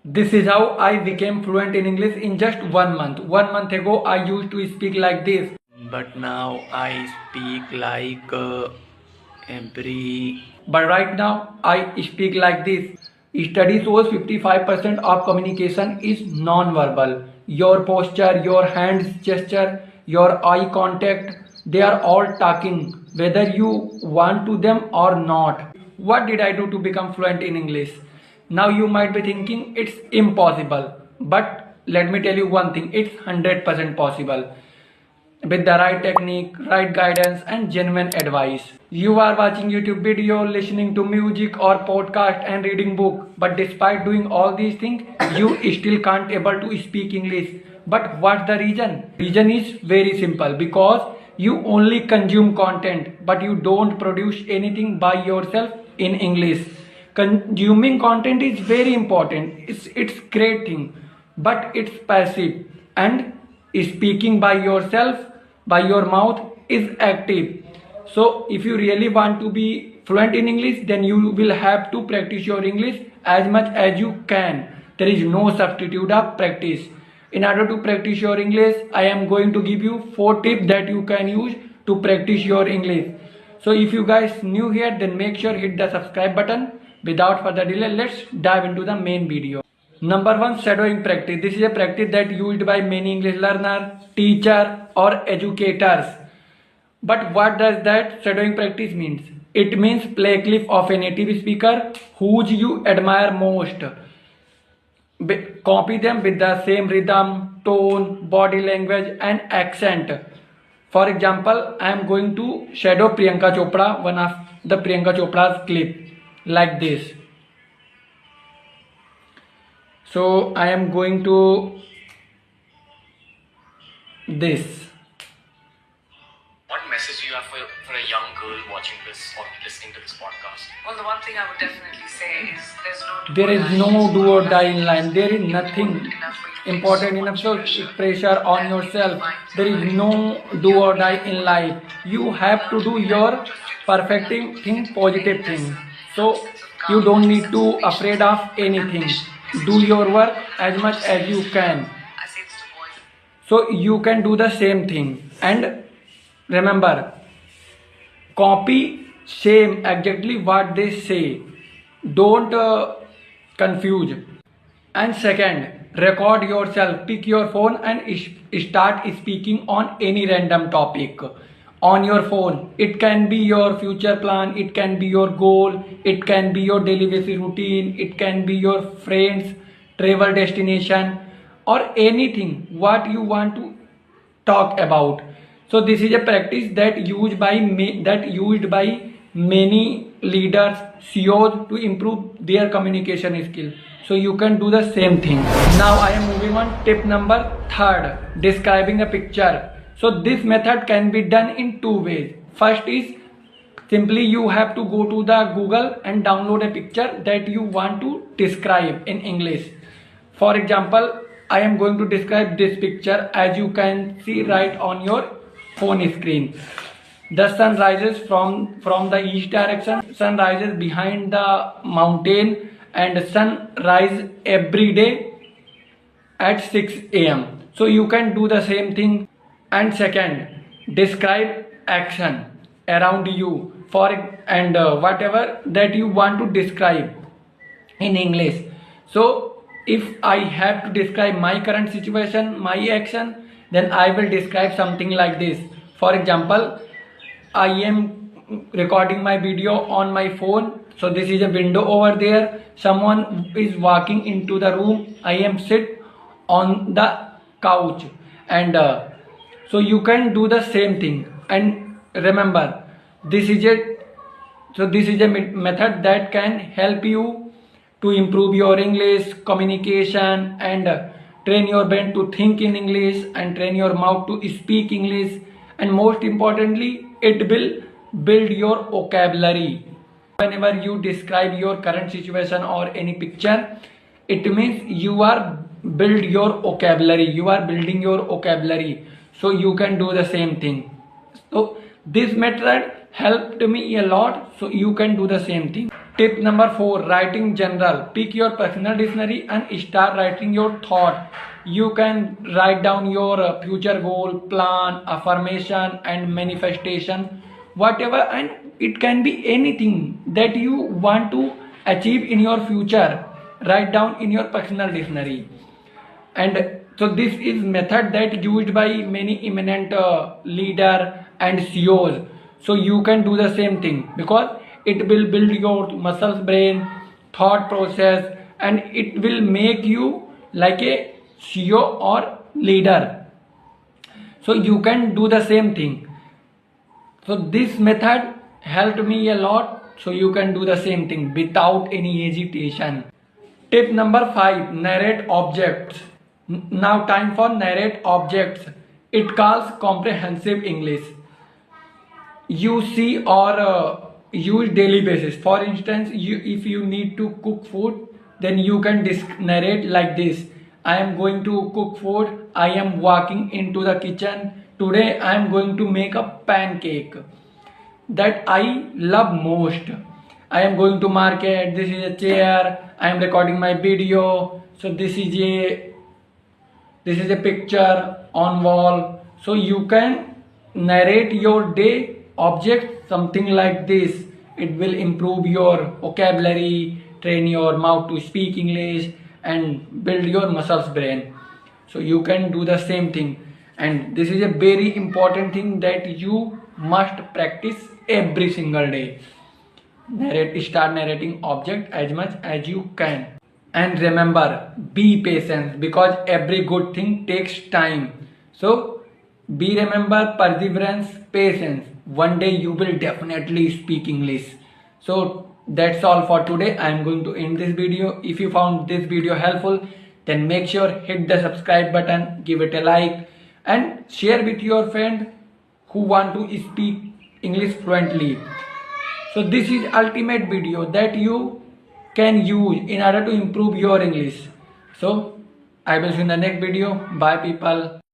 This is how I became fluent in English in just 1 month. 1 month ago, I used to speak like this. But now I speak like every. But right now, I speak like this. Study shows 55% of communication is non-verbal. Your posture, your hands gesture, your eye contact, they are all talking, whether you want to them or not. What did I do to become fluent in English? Now you might be thinking it's impossible, but let me tell you one thing, it's 100% possible. With the right technique, right guidance and genuine advice. You are watching YouTube video, listening to music or podcast and reading book, but despite doing all these things, you still can't able to speak English. But what's the reason? Reason is very simple, because you only consume content, but you don't produce anything by yourself in English. Consuming content is very important. It's great thing, but it's passive, and speaking by yourself, by your mouth, is active. So if you really want to be fluent in English, then you will have to practice your English as much as you can. There is no substitute of practice. In order to practice your English, I am going to give you 4 tips that you can use to practice your English. So if you guys new here, then make sure hit the subscribe button. Without further delay, let's dive into the main video. Number 1, shadowing practice. This is a practice that used by many English learners, teachers or educators. But what does that shadowing practice means? It means play a clip of a native speaker whose you admire most. Copy them with the same rhythm, tone, body language and accent. For example, I am going to shadow Priyanka Chopra, one of the Priyanka Chopra's clip, like this. So I am going to this. What message do you have for a young girl watching this or listening to this podcast? Well, the one thing I would definitely say is There is no do or die in life. There is nothing important enough to put pressure on yourself. There is no do or die in life. You have to do your perfecting thing, positive thing. So you don't need to afraid of anything. Do your work as much as you can. So you can do the same thing. And remember, copy same exactly what they say. Don't confuse. And second, record yourself. Pick your phone and start speaking on any random topic on your phone. It can be your future plan, it can be your goal, it can be your daily basis routine, it can be your friends, travel destination, or anything what you want to talk about. So this is a practice that used by many leaders, CEOs to improve their communication skill. So you can do the same thing. Now I am moving on tip number 3, describing a picture. So this method can be done in 2 ways. First is simply you have to go to the Google and download a picture that you want to describe in English. For example, I am going to describe this picture as you can see right on your phone screen. The sun rises from the east direction. Sun rises behind the mountain, and sun rises every day at 6 a.m. So you can do the same thing. And second, describe action around you and whatever that you want to describe in English. So if I have to describe my current situation, my action, then I will describe something like this. For example, I am recording my video on my phone. So this is a window over there. Someone is walking into the room. I am sit on the couch, and so you can do the same thing. And remember, this is a method that can help you to improve your English communication and train your brain to think in English and train your mouth to speak English. And most importantly, it will build your vocabulary. Whenever you describe your current situation or any picture, it means you are build your vocabulary. You are building your vocabulary. So you can do the same thing. So this method helped me a lot. So you can do the same thing. Tip number 4, writing general. Pick your personal dictionary and start writing your thought. You can write down your future goal, plan, affirmation and manifestation, whatever, and it can be anything that you want to achieve in your future. Write down in your personal dictionary. And so this is method that used by many eminent leader and CEOs. So you can do the same thing because it will build your muscles, brain, thought process, and it will make you like a CEO or leader. So you can do the same thing. So this method helped me a lot. So you can do the same thing without any hesitation. Tip number 5, narrate objects. Now time for narrate objects. It calls comprehensive English. You see or use daily basis. For instance, if you need to cook food, then you can narrate like this. I am going to cook food. I am walking into the kitchen. Today I am going to make a pancake that I love most. I am going to market. This is a chair. I am recording my video. So this is a picture on wall. So you can narrate your day object something like this. It will improve your vocabulary, train your mouth to speak English and build your muscles brain. So you can do the same thing, and this is a very important thing that you must practice every single day. Start narrating object as much as you can. And remember, be patient because every good thing takes time. So remember perseverance, patience. One day you will definitely speak English. So that's all for today. I am going to end this video. If you found this video helpful, then make sure hit the subscribe button, give it a like and share with your friend who want to speak English fluently. So this is ultimate video that you can use in order to improve your English. So I will see you in the next video. Bye people.